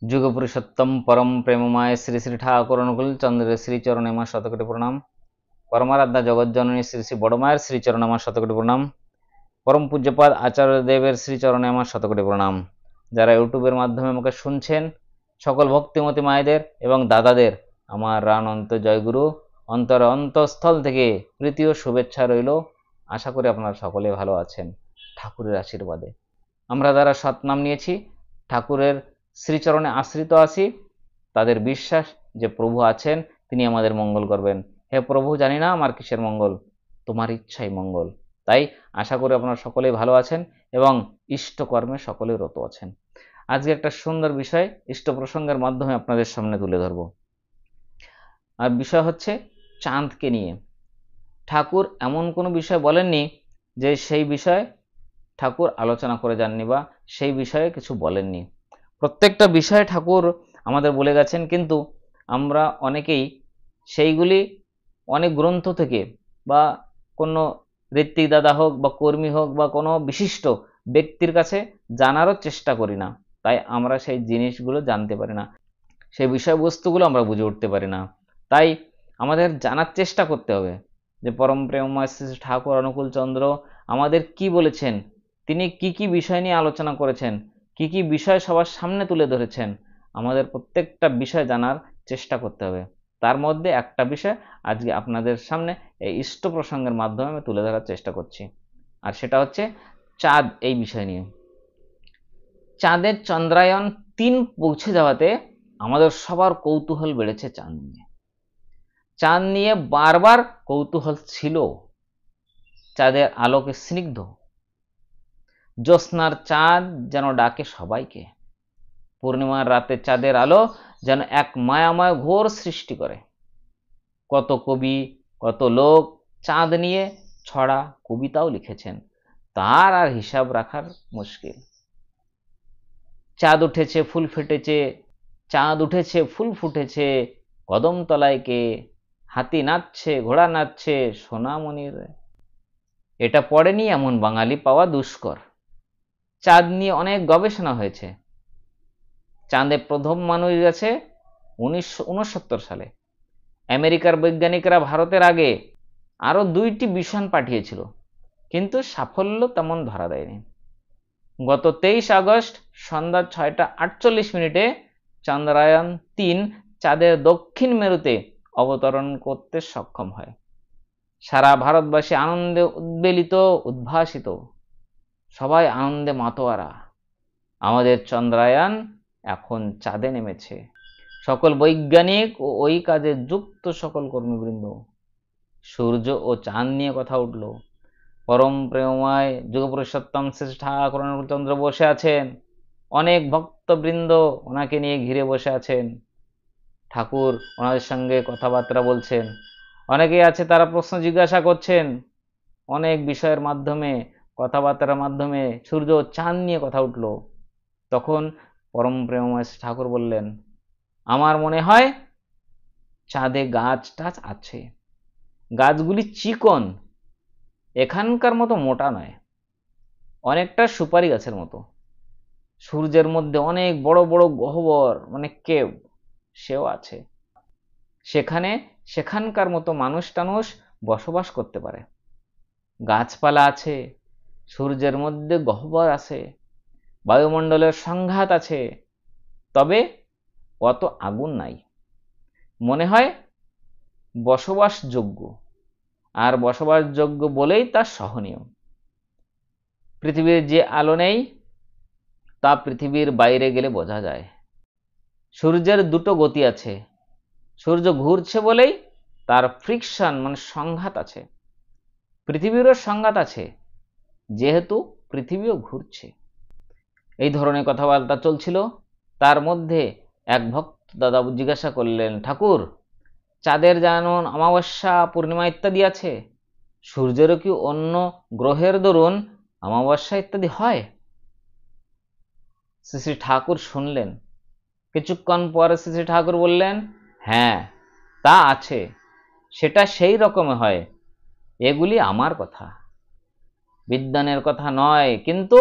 যুগপুরুষোত্তম পরম প্রেমময় শ্রী শ্রী ঠাকুর অনুকূল চন্দ্রের শ্রীচরণে আমার শতকোটি প্রণাম। পরমারাধ্যা জগজ্জননী শ্রী শ্রী বড়মায়ের শ্রীচরণে আমার শতকোটি প্রণাম। পরম পূজ্যপাদ আচার্যদেবের শ্রীচরণে আমার শতকোটি প্রণাম। যারা ইউটিউবের মাধ্যমে আমাকে শুনছেন সকল ভক্তিমতী মায়েদের এবং দাদাদের আমার রানন্ত জয়গুরু অন্তরে অন্তঃস্থল থেকে প্রীতি ও শুভেচ্ছা রইল। আশা করি আপনারা সকলে ভালো আছেন ঠাকুরের আশীর্বাদে। আমরা যারা সৎনাম নিয়েছি, ঠাকুরের শ্রীচরণে আশ্রিত আছি, তাদের বিশ্বাস যে প্রভু আছেন, তিনি আমাদের মঙ্গল করবেন। হে প্রভু, জানি না আমার কিসের মঙ্গল, তোমার ইচ্ছাই মঙ্গল। তাই আশা করি আপনারা সকলেই ভালো আছেন এবং ইষ্টকর্মে সকলেই রত আছেন। আজকে একটা সুন্দর বিষয় ইষ্ট প্রসঙ্গের মাধ্যমে আপনাদের সামনে তুলে ধরব। আর বিষয় হচ্ছে চাঁদকে নিয়ে। ঠাকুর এমন কোনো বিষয় বলেননি যে সেই বিষয়ে ঠাকুর আলোচনা করে যাননি বা সেই বিষয়ে কিছু বলেননি। প্রত্যেকটা বিষয়ে ঠাকুর আমাদের বলে গেছেন, কিন্তু আমরা অনেকেই সেইগুলি অনেক গ্রন্থ থেকে বা কোনো ঋত্বিক দাদা হোক বা কর্মী হোক বা কোনো বিশিষ্ট ব্যক্তির কাছে জানারও চেষ্টা করি না। তাই আমরা সেই জিনিসগুলো জানতে পারি না, সেই বিষয়বস্তুগুলো আমরা বুঝে উঠতে পারি না। তাই আমাদের জানার চেষ্টা করতে হবে যে পরম প্রেমময় শ্রী ঠাকুর অনুকূল চন্দ্র আমাদের কি বলেছেন, তিনি কি কি বিষয় নিয়ে আলোচনা করেছেন, কি কি বিষয় সবার সামনে তুলে ধরেছেন। আমাদের প্রত্যেকটা বিষয় জানার চেষ্টা করতে হবে। তার মধ্যে একটা বিষয় আজকে আপনাদের সামনে এই ইষ্ট প্রসঙ্গের মাধ্যমে আমি তুলে ধরার চেষ্টা করছি, আর সেটা হচ্ছে চাঁদ। এই বিষয় নিয়ে চাঁদের চন্দ্রায়ন 3 পৌঁছে যাওয়াতে আমাদের সবার কৌতূহল বেড়েছে চাঁদ নিয়ে। চাঁদ নিয়ে বারবার কৌতূহল ছিল। চাঁদের আলোকে স্নিগ্ধ জ্যোৎস্নার চাঁদ যেন ডাকে সবাইকে। পূর্ণিমার রাতে চাঁদের আলো যেন এক মায়াময় ঘোর সৃষ্টি করে। কত কবি, কত লোক চাঁদ নিয়ে ছড়া কবিতাও লিখেছেন, তার আর হিসাব রাখার মুশকিল। চাঁদ উঠেছে ফুল ফুটেছে, চাঁদ উঠেছে ফুল ফুটেছে, কদম তলায় কে, হাতি নাচছে ঘোড়া নাচছে সোনামণির। এটা পড়েনি এমন বাঙালি পাওয়া দুষ্কর। চাঁদ নিয়ে অনেক গবেষণা হয়েছে। চাঁদে প্রথম মানুষ গেছে 1969 সালে। আমেরিকার বৈজ্ঞানিকরা ভারতের আগে আরো 2টি মিশন পাঠিয়েছিল, কিন্তু সাফল্য তেমন ধরা দেয়নি। গত 23 আগস্ট সন্ধ্যা 6টা 48 চন্দ্রায়ন 3 চাঁদের দক্ষিণ মেরুতে অবতরণ করতে সক্ষম হয়। সারা ভারতবাসী আনন্দে উদ্বেলিত, উদ্ভাসিত, সবাই আনন্দে মাতোয়ারা। আমাদের চন্দ্রায়ন এখন চাঁদে নেমেছে। সকল বৈজ্ঞানিক ও ওই কাজে যুক্ত সকল কর্মীবৃন্দ, সূর্য ও চাঁদ নিয়ে কথা উঠল। পরম প্রেমময় যুগপুরুষোত্তম শ্রী ঠাকুর অনুকূল চন্দ্র বসে আছেন, অনেক ভক্তবৃন্দ ওনাকে নিয়ে ঘিরে বসে আছেন। ঠাকুর ওনাদের সঙ্গে কথাবার্তা বলছেন। অনেকেই আছে তারা প্রশ্ন জিজ্ঞাসা করছেন। অনেক বিষয়ের মাধ্যমে, কথাবার্তার মাধ্যমে সূর্য ও চাঁদ নিয়ে কথা উঠল। তখন পরম প্রেমময় ঠাকুর বললেন, আমার মনে হয় চাঁদে গাছ টাছ আছে। গাছগুলি চিকন, এখানকার মতো মোটা নয়, অনেকটা সুপারি গাছের মতো। সূর্যের মধ্যে অনেক বড় বড় গহ্বর মানে কেভ সেও আছে। সেখানকার মতো মানুষ টানুষ বসবাস করতে পারে। গাছপালা আছে, সূর্যের মধ্যে গহ্বর আছে, বায়ুমণ্ডলের সংঘাত আছে, তবে অত আগুন নাই। মনে হয় বসবাসযোগ্য, আর বসবাসযোগ্য বলেই তা সহনীয়। পৃথিবীর যে আলো নেই তা পৃথিবীর বাইরে গেলে বোঝা যায়। সূর্যের 2টো গতি আছে, সূর্য ঘুরছে বলেই তার ফ্রিকশন মানে সংঘাত আছে। পৃথিবীরও সংঘাত আছে, যেহেতু পৃথিবীও ঘুরছে। এই ধরনের কথাবার্তা চলছিল। তার মধ্যে এক ভক্ত দাদা জিজ্ঞাসা করলেন, ঠাকুর, চাঁদের যেমন অমাবস্যা পূর্ণিমা ইত্যাদি আছে, সূর্যেরও কি অন্য গ্রহের দরুন অমাবস্যা ইত্যাদি হয়? শ্রী শ্রী ঠাকুর শুনলেন। কিছুক্ষণ পরে শ্রী শ্রী ঠাকুর বললেন, হ্যাঁ তা আছে, সেটা সেই রকমই হয়। এগুলি আমার কথা, বিজ্ঞানের কথা নয়, কিন্তু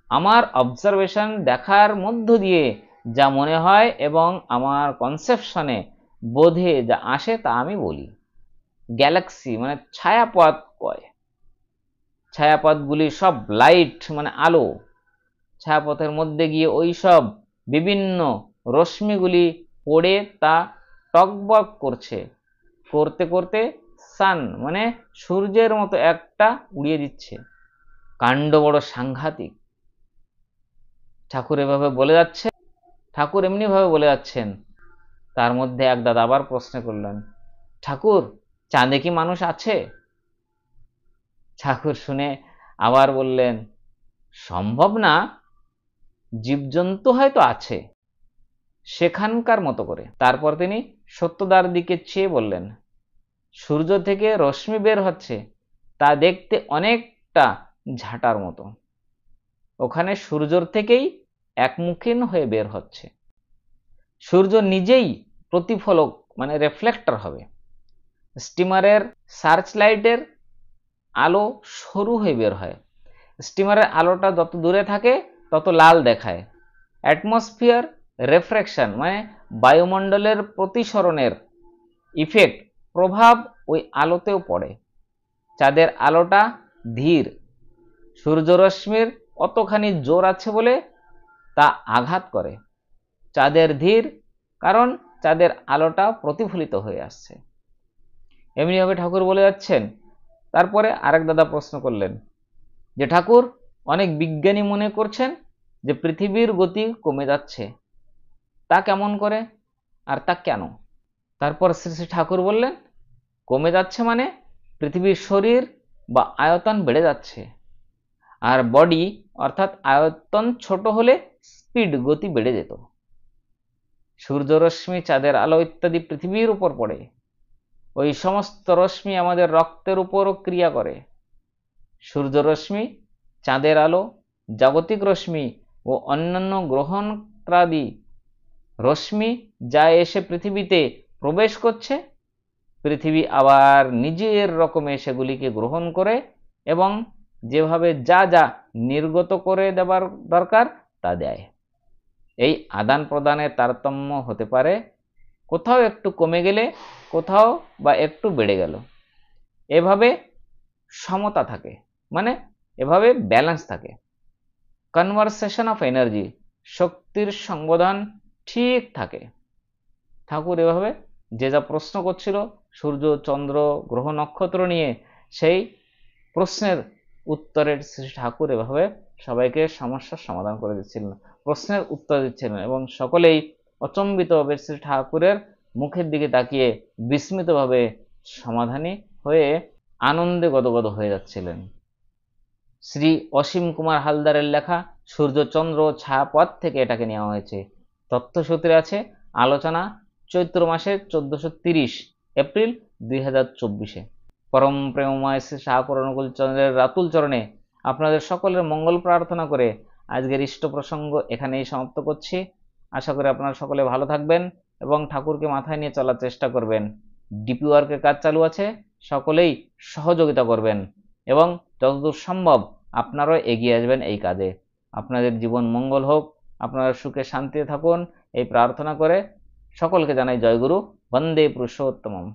আমার অবজারভেশন দেখার মধ্য দিয়ে যা মনে হয় এবং আমার কনসেপশনে বোধে যা আসে তা আমি বলি। গ্যালাক্সি মানে ছায়াপথ কয়। ছায়াপথগুলি সব লাইট মানে আলো। ছায়াপথের মধ্যে গিয়ে ওই সব বিভিন্ন রশ্মিগুলি পড়ে তা টকবক করছে, করতে করতে সান মানে সূর্যের মতো একটা উড়িয়ে দিচ্ছে। কাণ্ড বড় সাংঘাতিক। ঠাকুর এভাবে বলে যাচ্ছে, ঠাকুর এমনি ভাবে বলে যাচ্ছেন। তার মধ্যে এক দাদা আবার প্রশ্ন করলেন, ঠাকুর চাঁদে কি মানুষ আছে? ঠাকুর শুনে আবার বললেন, সম্ভব না, জীবজন্তু হয়তো আছে সেখানকার মতো করে। তারপর তিনি সত্যদার দিকে চেয়ে বললেন, সূর্য থেকে রশ্মি বের হচ্ছে, তা দেখতে অনেকটা ঝাঁটার মতো। ওখানে সূর্যর থেকেই একমুখীন হয়ে বের হচ্ছে। সূর্য নিজেই প্রতিফলক মানে রিফ্লেক্টর হবে। স্টিমারের সার্চ লাইটের আলো সরু হয়ে বের হয়। স্টিমারের আলোটা যত দূরে থাকে তত লাল দেখায়। অ্যাটমসফিয়ার রেফ্রেকশন মানে বায়ুমণ্ডলের প্রতিসরণের ইফেক্ট প্রভাব ওই আলোতেও পড়ে। চাঁদের আলোটা ধীর, সূর্যরশ্মির অতখানি জোর আছে বলে তা আঘাত করে। চাঁদের ধীর কারণ চাঁদের আলোটা প্রতিফলিত হয়ে আসছে। এমনিভাবে ঠাকুর বলে যাচ্ছেন। তারপরে আরেক দাদা প্রশ্ন করলেন যে, ঠাকুর অনেক বিজ্ঞানী মনে করছেন যে পৃথিবীর গতি কমে যাচ্ছে, তা কেমন করে আর তা কেন? তারপর শ্রী শ্রী ঠাকুর বললেন, কমে যাচ্ছে মানে পৃথিবীর শরীর বা আয়তন বেড়ে যাচ্ছে, আর বডি অর্থাৎ আয়তন ছোট হলে স্পিড গতি বেড়ে যেত। সূর্যরশ্মি, চাঁদের আলো ইত্যাদি পৃথিবীর উপর পড়ে। ওই সমস্ত রশ্মি আমাদের রক্তের উপরও ক্রিয়া করে। সূর্যরশ্মি, চাঁদের আলো, জাগতিক রশ্মি ও অন্যান্য গ্রহণত্রাদি রশ্মি যা এসে পৃথিবীতে প্রবেশ করছে, পৃথিবী আবার নিজের রকমে সেগুলিকে গ্রহণ করে এবং যেভাবে যা যা নির্গত করে দেবার দরকার তা দেয়। এই আদান প্রদানের তারতম্য হতে পারে, কোথাও একটু কমে গেলে কোথাও বা একটু বেড়ে গেল। এভাবে সমতা থাকে, মানে এভাবে ব্যালেন্স থাকে। কনভারসেশন অফ এনার্জি, শক্তির সংবোধন ঠিক থাকে। ঠাকুর এভাবে যে যা প্রশ্ন করছিল সূর্য, চন্দ্র, গ্রহ, নক্ষত্র নিয়ে, সেই প্রশ্নের উত্তরের শ্রী ঠাকুর এভাবে সবাইকে সমস্যার সমাধান করে দিচ্ছিলেন, প্রশ্নের উত্তর দিচ্ছিলেন এবং সকলেই অচম্বিতভাবে শ্রী ঠাকুরের মুখের দিকে তাকিয়ে বিস্মিতভাবে সমাধানী হয়ে আনন্দে গদগদ হয়ে যাচ্ছিলেন। শ্রী অসীম কুমার হালদারের লেখা সূর্যচন্দ্র ছায়াপথ থেকে এটাকে নেওয়া হয়েছে। তথ্যসূত্রে আছে আলোচনা চৈত্র মাসের 1430 এপ্রিল 2024। পরম প্রেমময় শ্রী ঠাকুর অনুকূল চন্দ্রের রাতুল চরণে আপনাদের সকলের মঙ্গল প্রার্থনা করে আজকের ইষ্ট প্রসঙ্গ এখানেই সমাপ্ত করছি। আশা করি আপনারা সকলে ভালো থাকবেন এবং ঠাকুরকে মাথায় নিয়ে চলার চেষ্টা করবেন। ডিপি ওয়ার্কের কাজ চালু আছে, সকলেই সহযোগিতা করবেন এবং যতদূর সম্ভব আপনারাও এগিয়ে আসবেন এই কাজে। আপনাদের জীবন মঙ্গল হোক, আপনারা সুখে শান্তিতে থাকুন এই প্রার্থনা করে সকলকে জানাই জয়গুরু। বন্দে পুরুষোত্তমম।